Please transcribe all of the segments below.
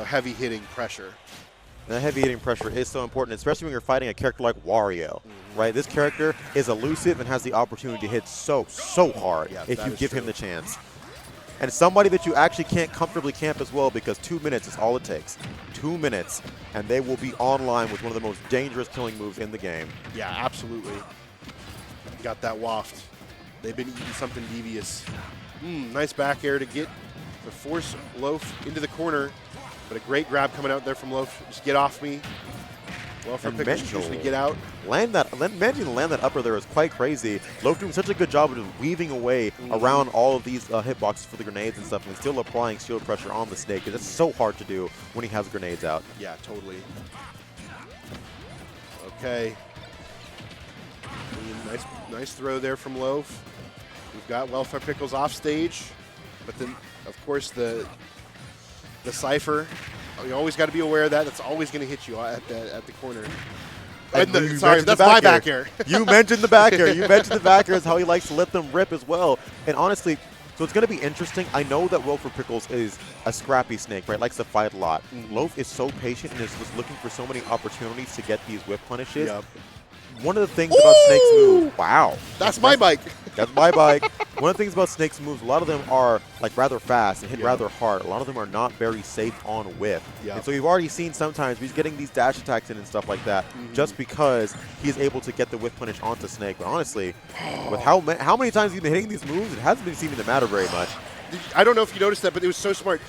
heavy hitting pressure. And that heavy hitting pressure is so important, especially when you're fighting a character like Wario, right? This character is elusive and has the opportunity to hit so hard if you give him the chance. And somebody that you actually can't comfortably camp as well, because 2 minutes is all it takes. 2 minutes, and they will be online with one of the most dangerous killing moves in the game. Yeah, absolutely. Got that waft. They've been eating something devious. Nice back air to force Loaf into the corner. But a great grab coming out there from Loaf. Just get off me. WelfarePickles choosing to get out. Managing to land that upper there is quite crazy. Loaf doing such a good job of just weaving away around all of these hitboxes for the grenades and stuff, and still applying shield pressure on the snake. It's so hard to do when he has grenades out. Yeah, totally. Okay. Nice throw there from Loaf. We've got WelfarePickles off stage, but then, of course, the Cypher. You always got to be aware of that. That's always going to hit you at the corner. Sorry, that's my back air. You mentioned the back air. You mentioned the back air is how he likes to let them rip as well. And honestly, so it's going to be interesting. I know that WelfarePickles is a scrappy snake, right? Likes to fight a lot. Loaf is so patient and is just looking for so many opportunities to get these whip punishes. Yep. One of the things about Snake's moves, wow. That's my bike. That's my bike. One of the things about Snake's moves, a lot of them are like rather fast and hit rather hard. A lot of them are not very safe on whip. And so you've already seen sometimes he's getting these dash attacks in and stuff like that just because he's able to get the whip punish onto Snake. But honestly, with how many times he's been hitting these moves, it hasn't been seeming to matter very much. I don't know if you noticed that, but it was so smart.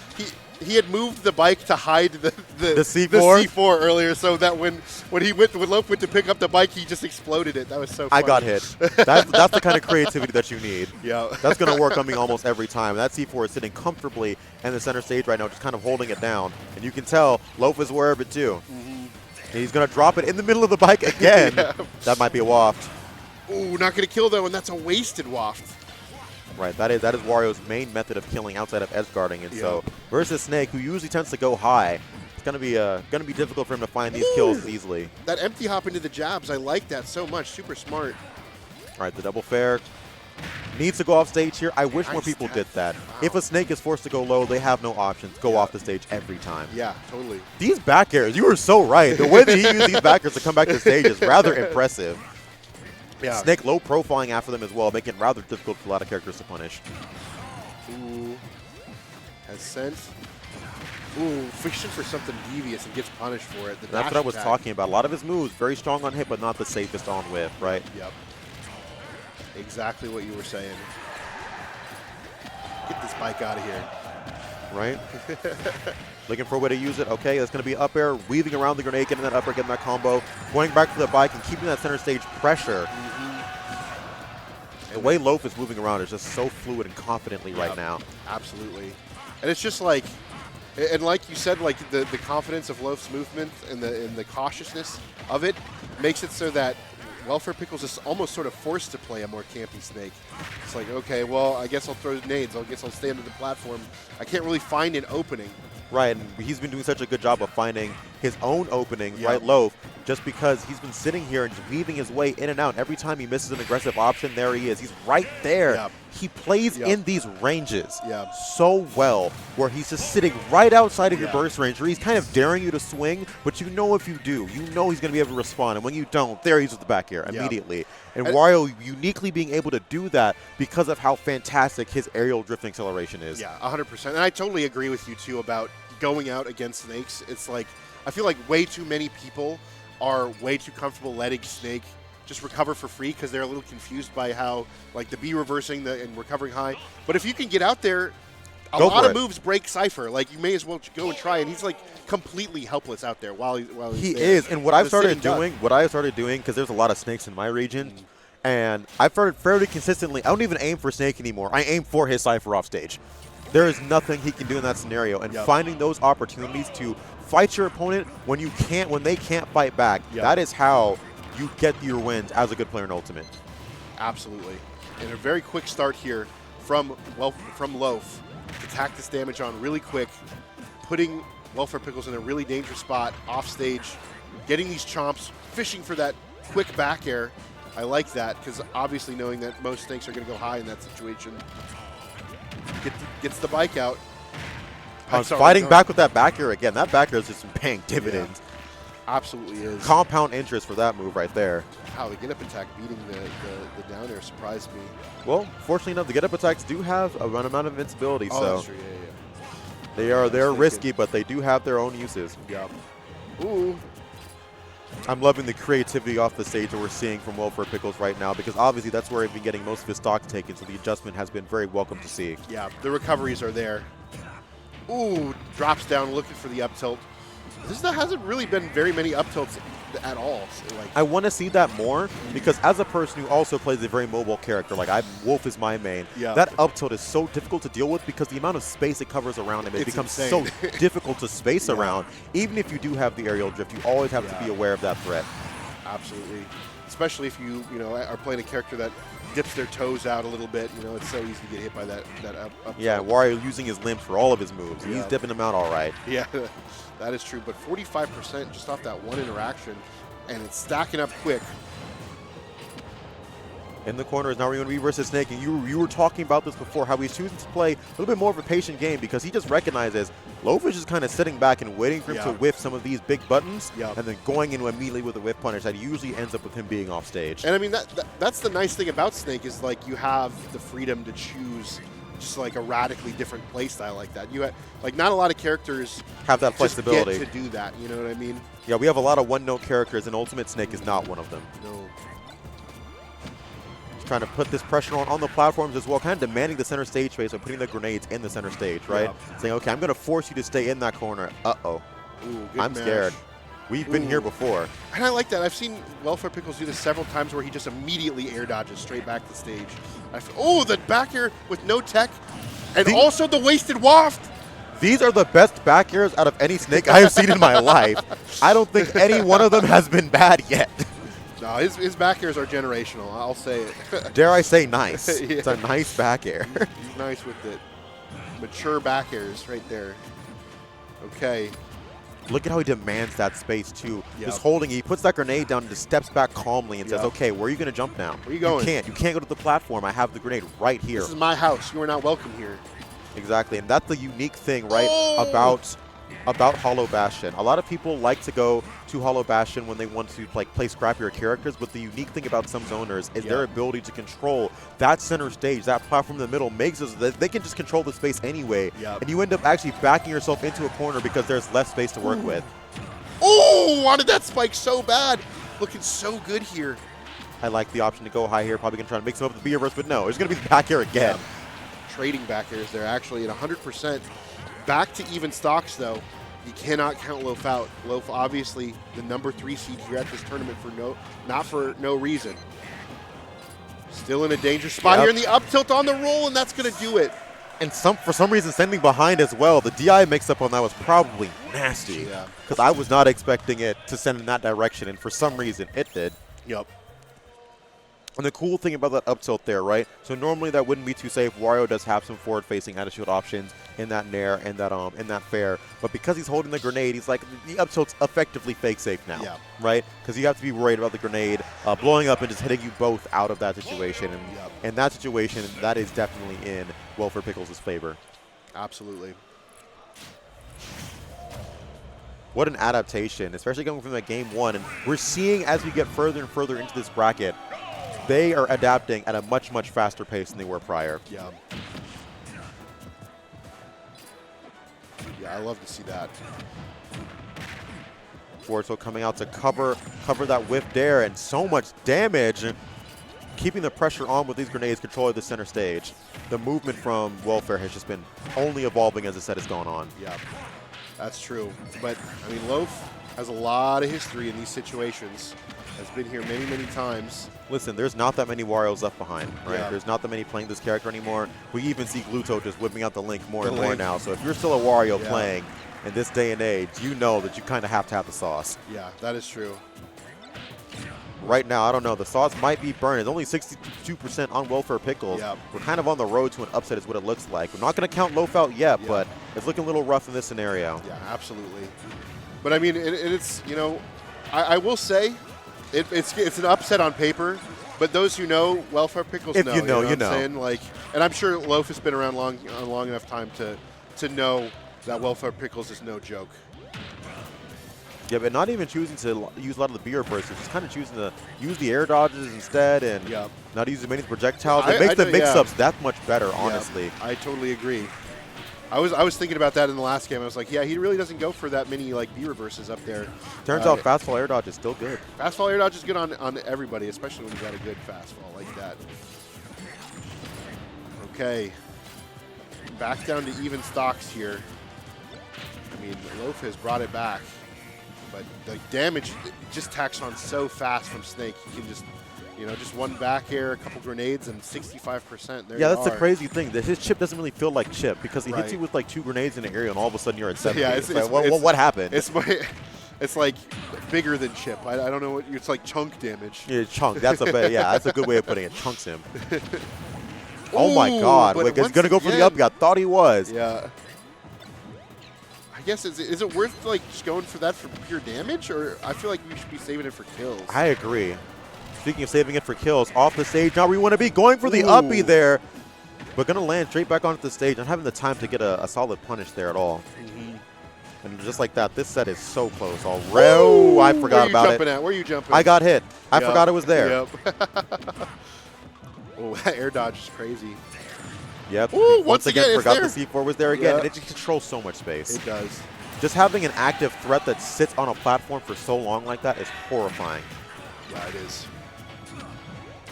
He had moved the bike to hide the C4 earlier, so that when Loaf went to pick up the bike, he just exploded it. That was so funny. I got hit. That's the kind of creativity that you need. Yeah. That's going to work on me almost every time. That C4 is sitting comfortably in the center stage right now, just kind of holding it down. And you can tell Loaf is aware of it too. He's going to drop it in the middle of the bike again. That might be a waft. Ooh, not going to kill though, and that's a wasted waft. Right, that is Wario's main method of killing outside of edge guarding, and so versus Snake, who usually tends to go high, it's gonna be difficult for him to find these kills easily. That empty hop into the jabs, I like that so much. Super smart. All right, the double fair needs to go off stage here. I wish more people did that. Wow. If a Snake is forced to go low, they have no options. Go off the stage every time. Yeah, totally. These back airs, you were so right. The way that he used these back airs to come back to stage is rather impressive. Yeah. Snake low profiling after them as well, making it rather difficult for a lot of characters to punish. Ooh. Has sent. Ooh, fishing for something devious and gets punished for it. That's what I was talking about. A lot of his moves, very strong on hit, but not the safest on whip, right? Yep. Exactly what you were saying. Get this bike out of here. Right? Looking for a way to use it. Okay, that's going to be up air, weaving around the grenade, getting that up air, getting that combo, going back to the bike and keeping that center stage pressure. The way Loaf is moving around is just so fluid and confidently right now. Absolutely. And it's just like, and like you said, like the confidence of Loaf's movement and the cautiousness of it makes it so that WelfarePickles is almost sort of forced to play a more campy Snake. It's like, okay, well, I guess I'll throw nades. I guess I'll stay under the platform. I can't really find an opening. Right, and he's been doing such a good job of finding his own opening, right, Loaf, just because he's been sitting here and just weaving his way in and out. Every time he misses an aggressive option, there he is. He's right there. He plays in these ranges so well, where he's just sitting right outside of your burst range, where he's kind of daring you to swing, but you know if you do, you know he's going to be able to respond. And when you don't, there he's with the back air immediately. And Wario uniquely being able to do that because of how fantastic his aerial drifting acceleration is. Yeah, 100%. And I totally agree with you, too, about going out against Snakes. It's like, I feel like way too many people are way too comfortable letting Snake just recover for free because they're a little confused by how, like, the B reversing and recovering high. But if you can get out there, a lot of moves break Cypher. Like, you may as well go and try. And he's, like, completely helpless out there while he's He there. is. And what I've started doing, because there's a lot of Snakes in my region, and I've started fairly consistently, I don't even aim for Snake anymore. I aim for his Cypher off stage. There is nothing he can do in that scenario. And finding those opportunities to fight your opponent when they can't fight back, that is how you get your wins as a good player in Ultimate. Absolutely. And a very quick start here from Loaf to tack this damage on really quick, putting WelfarePickles in a really dangerous spot off stage, getting these chomps, fishing for that quick back air. I like that because obviously knowing that most Snakes are going to go high in that situation. Gets the bike out. Compound's fighting back with that back air again. That back air has just been paying dividends. Yeah, absolutely is. Compound interest for that move right there. Wow, the get-up attack beating the down air surprised me. Well, fortunately enough, the get-up attacks do have a run amount of invincibility, oh, so that's true. Yeah. they're risky, but they do have their own uses. Yeah. Ooh. I'm loving the creativity off the stage that we're seeing from WelfarePickles right now, because obviously that's where I've been getting most of his stock taken, so the adjustment has been very welcome to see. Yeah, the recoveries are there. Ooh, drops down looking for the up tilt. There hasn't really been very many up tilts at all. So like, I want to see that more, because as a person who also plays a very mobile character, like Wolf is my main, that up tilt is so difficult to deal with because the amount of space it covers around him, it becomes so difficult to space around. Even if you do have the aerial drift, you always have to be aware of that threat. Absolutely. Especially if you are playing a character that dips their toes out a little bit, it's so easy to get hit by that up yeah, tilt. Wario using his limbs for all of his moves. He's dipping them out all right. Yeah, that is true. But 45% just off that one interaction, and it's stacking up quick. In the corner is now going to be versus Snake, and you were talking about this before, how he's choosing to play a little bit more of a patient game because he just recognizes Loaf is just kind of sitting back and waiting for him to whiff some of these big buttons, and then going in immediately with a whiff punish that usually ends up with him being off stage. And I mean, that's the nice thing about Snake is like you have the freedom to choose just like a radically different play style like that. You like not a lot of characters have that flexibility just get to do that. You know what I mean? Yeah, we have a lot of one-note characters, and Ultimate Snake is not one of them. No. Trying to put this pressure on the platforms as well, kind of demanding the center stage space by putting the grenades in the center stage, right? Saying, okay, I'm going to force you to stay in that corner. Uh-oh. I'm scared. We've been here before. And I like that. I've seen WelfarePickles do this several times where he just immediately air dodges straight back to stage. Oh, the back air with no tech, and also the wasted waft. These are the best back airs out of any Snake I have seen in my life. I don't think any one of them has been bad yet. No, his back airs are generational. I'll say it. Dare I say nice. It's a nice back air. He's nice with it. Mature back airs right there. Okay. Look at how he demands that space, too. Just holding it. He puts that grenade down and just steps back calmly and says, okay, where are you going to jump now? Where are you going? You can't go to the platform. I have the grenade right here. This is my house. You are not welcome here. Exactly, and that's the unique thing, right, about Hollow Bastion. A lot of people like to go to Hollow Bastion when they want to play scrappier characters, but the unique thing about some zoners is their ability to control that center stage, that platform in the middle, makes it so that they can just control the space anyway, and you end up actually backing yourself into a corner because there's less space to work with. Oh, wanted that spike so bad. Looking so good here. I like the option to go high here, probably going to try to mix him up with the B-reverse, but no, it's going to be the back air again. Trading back airs there actually at 100%. Back to even stocks though. You cannot count Loaf out. Loaf obviously the #3 seed here at this tournament for not for no reason. Still in a dangerous spot here in the up tilt on the roll, and that's going to do it. And for some reason sending behind as well. The DI mix-up on that was probably nasty. Because I was not expecting it to send in that direction, and for some reason it did. Yep. And the cool thing about that up tilt there, right? So normally that wouldn't be too safe. Wario does have some forward-facing attitude options in that nair and that in that fair, but because he's holding the grenade, he's like the up tilt's effectively fake safe now, right? Because you have to be worried about the grenade blowing up and just hitting you both out of that situation. And in that situation, that is definitely in WelfarePickles' favor. Absolutely. What an adaptation, especially coming from that game one. And we're seeing as we get further and further into this bracket, they are adapting at a much, much faster pace than they were prior. Yeah, I love to see that. Forzo coming out to cover that whiff dare, and so much damage. Keeping the pressure on with these grenades, controlling the center stage. The movement from Welfare has just been only evolving as the set has gone on. Yeah, that's true. But, I mean, Loaf has a lot of history in these situations. Has been here many, many times. Listen, there's not that many Warriors left behind, right? There's not that many playing this character anymore. We even see Gluto just whipping out the Link more and more now. So if you're still a Wario playing in this day and age, you know that you kind of have to have the sauce. Yeah, that is true. Right now, I don't know. The sauce might be burned. It's only 62% on WelfarePickles. We're kind of on the road to an upset is what it looks like. We're not going to count Loaf out yet, but it's looking a little rough in this scenario. Yeah, absolutely. But, I mean, it's, you know, I will say, it's an upset on paper, but those who know WelfarePickles know. If you know, you know. What I'm saying? Like, and I'm sure Loaf has been around long enough time to know That WelfarePickles is no joke. Yeah, but not even choosing to use a lot of the beer bursts, just kind of choosing to use the air dodges instead and not use as many projectiles. It makes the mix-ups that much better, honestly. I totally agree. I was thinking about that in the last game. I was like, yeah, he really doesn't go for that many like B reverses up there. Turns out fastfall air dodge is still good. Fastfall air dodge is good on everybody, especially when you got a good fastfall like that. Okay, back down to even stocks here. I mean, Loaf has brought it back, but the damage just tacks on so fast from Snake. He can just, you know, just one back air, a couple grenades, and 65%. There yeah, that's the crazy thing. That his chip doesn't really feel like chip because he hits you with like 2 grenades in an area, and all of a sudden you're at 70. Yeah, it's like, what happened? It's like bigger than chip. I don't know what. It's like chunk damage. Yeah, chunk. That's that's a good way of putting it. Chunks him. Oh my God! Wait, he's gonna go for the up. I thought he was. Yeah. I guess is it worth like just going for that for pure damage, or I feel like we should be saving it for kills. I agree. Speaking of saving it for kills, off the stage now we want to be going for the uppie there, but gonna land straight back onto the stage, not having the time to get a solid punish there at all. And just like that, this set is so close already. Oh, I forgot about it. Where are you jumping? I got hit. I forgot it was there. Yep. Oh, that air dodge is crazy. Yep. Ooh, once again, forgot the C4 was there again, and it just controls so much space. It does. Just having an active threat that sits on a platform for so long like that is horrifying. Yeah, it is.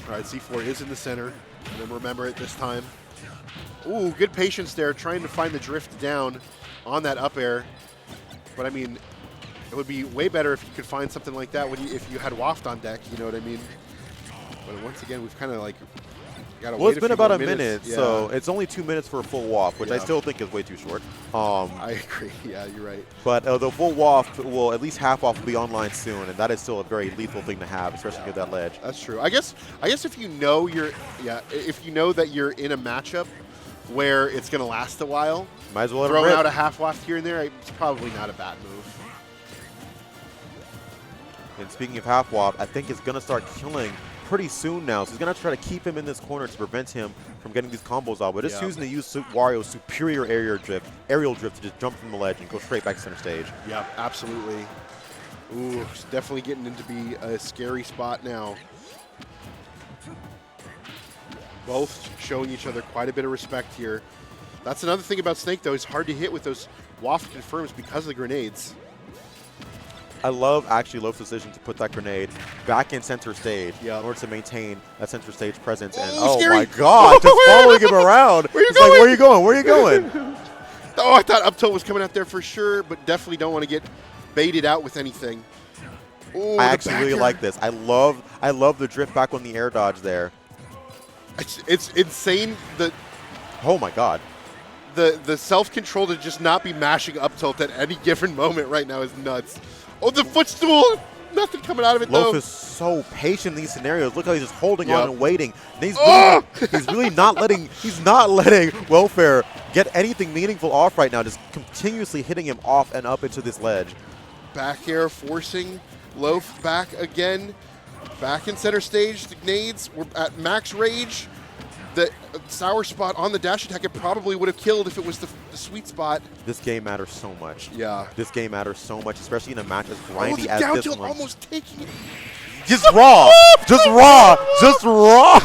All right, C4 is in the center, and then remember it this time. Ooh, good patience there, trying to find the drift down on that up air. But I mean, it would be way better if you could find something like that if you had Waft on deck, you know what I mean? But once again, we've kind of like got to wait. Well, it's been about a minute, so it's only 2 minutes for a full waft, which I still think is way too short. I agree. Yeah, you're right. But the full waft will, at least half waft will be online soon, and that is still a very lethal thing to have, especially with that ledge. That's true. I guess if you know if you know that you're in a matchup where it's going to last a while, might as well throw out a half waft here and there. It's probably not a bad move. And speaking of half waft, I think it's going to start killing pretty soon now. So he's going to try to keep him in this corner to prevent him from getting these combos out. But just choosing to use Wario's superior aerial drift to just jump from the ledge and go straight back to center stage. Yeah, absolutely. Ooh, it's definitely getting into be a scary spot now. Both showing each other quite a bit of respect here. That's another thing about Snake, though. He's hard to hit with those waft confirms because of the grenades. I love actually Loaf's decision to put that grenade back in center stage in order to maintain that center stage presence. And oh my God, just following him around. Where are you going? Where are you going? Oh, I thought up tilt was coming out there for sure, but definitely don't want to get baited out with anything. Ooh, I actually really like this. I love the drift back on the air dodge there. It's insane. Oh my God. The self-control to just not be mashing up tilt at any given moment right now is nuts. Oh, the footstool! Nothing coming out of it, though. Loaf is so patient in these scenarios. Look how he's just holding on and waiting. And he's really not letting Welfare get anything meaningful off right now. Just continuously hitting him off and up into this ledge. Back air forcing Loaf back again. Back in center stage. The nades were at max rage. The sour spot on the dash attack, it probably would have killed if it was the sweet spot. This game matters so much. Yeah. This game matters so much, especially in a match as grindy as down this tilt one. Almost taking it. Just raw. Just raw. Just raw.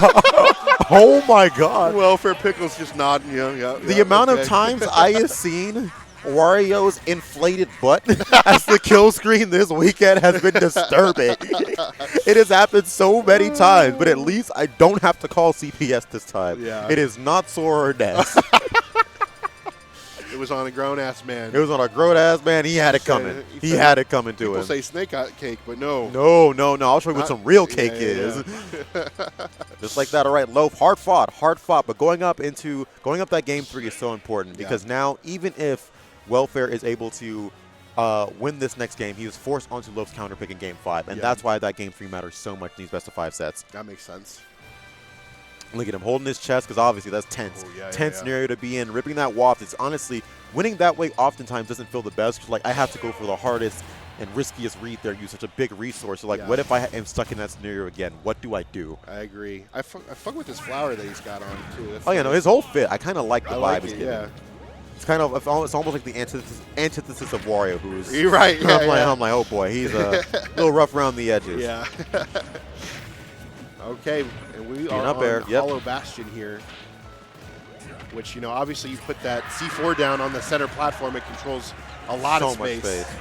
Oh my God. WelfarePickles just nodding. The amount of times I have seen Wario's inflated butt as the kill screen this weekend has been disturbing. It has happened so many times, but at least I don't have to call CPS this time. Yeah. It is not sore or Ness. It was on a grown-ass man. It was on a grown-ass man. He had it coming. He had it coming to him. People say Snake got cake, but no. No. I'll show you what some real cake is. Just like that. All right, Loaf, hard fought. But going up that game 3 is so important because now even if Welfare is able to win this next game, he was forced onto Loaf's counterpick in Game 5, and that's why that Game 3 matters so much in these best-of-5 sets. That makes sense. Look at him holding his chest because obviously that's tense. Tense scenario to be in. Ripping that waft, it's honestly, winning that way oftentimes doesn't feel the best. Like, I have to go for the hardest and riskiest read there, use such a big resource. So, like, what if I am stuck in that scenario again? What do I do? I agree. I fuck with this flower that he's got on, too. That's his whole fit. I kind of like the vibe he's giving. Yeah. It's kind of, it's almost like the antithesis of Wario, who's. You're right. Yeah, I'm like, oh boy, he's a little rough around the edges. Yeah. Okay, and we are up on air. Hollow Bastion here, which, you know, obviously you put that C4 down on the center platform, it controls a lot of space. So much space.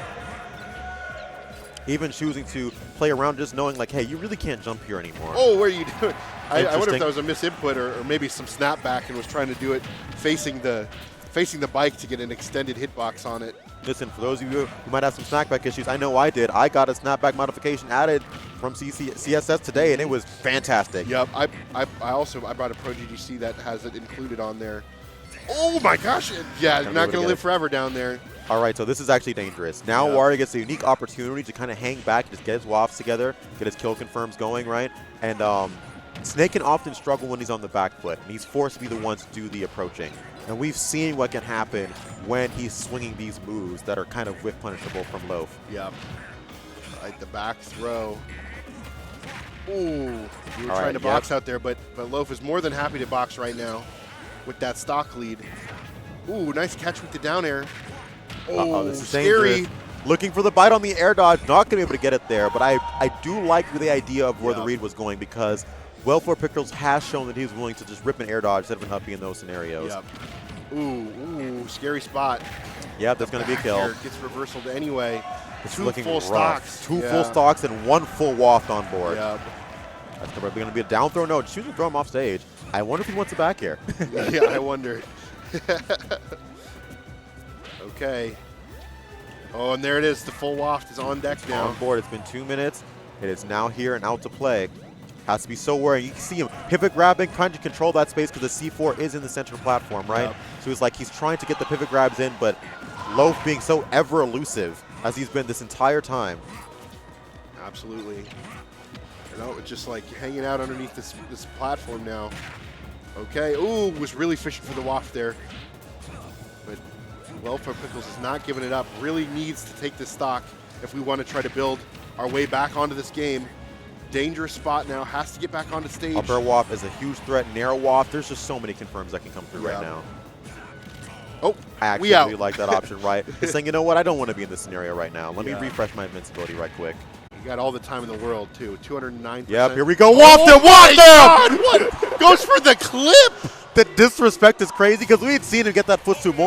Even choosing to play around, just knowing like, hey, you really can't jump here anymore. Oh, what are you doing? I wonder if that was a misinput or maybe some snapback and was trying to do it facing the bike to get an extended hitbox on it. Listen, for those of you who might have some snapback issues, I know I did. I got a snapback modification added from CSS today, and it was fantastic. Yep, I brought a Pro GGC that has it included on there. Oh my gosh! Yeah, not going to live forever down there. All right, so this is actually dangerous. Now Wario gets a unique opportunity to kind of hang back, just get his wafts together, get his kill confirms going, right? And Snake can often struggle when he's on the back foot, and he's forced to be the one to do the approaching. And we've seen what can happen when he's swinging these moves that are kind of whiff punishable from Loaf. Yep. Like the back throw. Ooh, we were trying to box out there, but Loaf is more than happy to box right now with that stock lead. Ooh, nice catch with the down air. Oh, this is scary. Dangerous. Looking for the bite on the air dodge, not going to be able to get it there, but I do like the idea of where the read was going, because WelfarePickles has shown that he's willing to just rip an air dodge instead of an uppy in those scenarios. Yep. Ooh, scary spot. Yeah, that's going to be a kill. Gets reversaled anyway. It's Two looking full rough. stocks. Two full stocks and one full waft on board. Yep. That's probably going to be a down throw. No, choose to throw him off stage. I wonder if he wants it back here. Yeah, I wonder. Okay. Oh, and there it is. The full waft is on deck now. On board. It's been 2 minutes. It is now here and out to play. Has to be so wary. You can see him pivot grabbing, trying to control that space because the C4 is in the center platform, right? Yep. So he's trying to get the pivot grabs in, but Loaf being so ever elusive as he's been this entire time. Absolutely. You know, it's just like hanging out underneath this platform now. Okay. Ooh, was really fishing for the waft there. But WelfarePickles is not giving it up. Really needs to take this stock if we want to try to build our way back onto this game. Dangerous spot now. Has to get back onto stage. Upper waft is a huge threat. Narrow waft. There's just so many confirms that can come through right now. Oh, I actually really like that option, right? It's saying, you know what? I don't want to be in this scenario right now. Let me refresh my invincibility right quick. You got all the time in the world, too. 209%. Yep, here we go. Waft him! Waft him! What? Goes for the clip! The disrespect is crazy because we had seen him get that footstool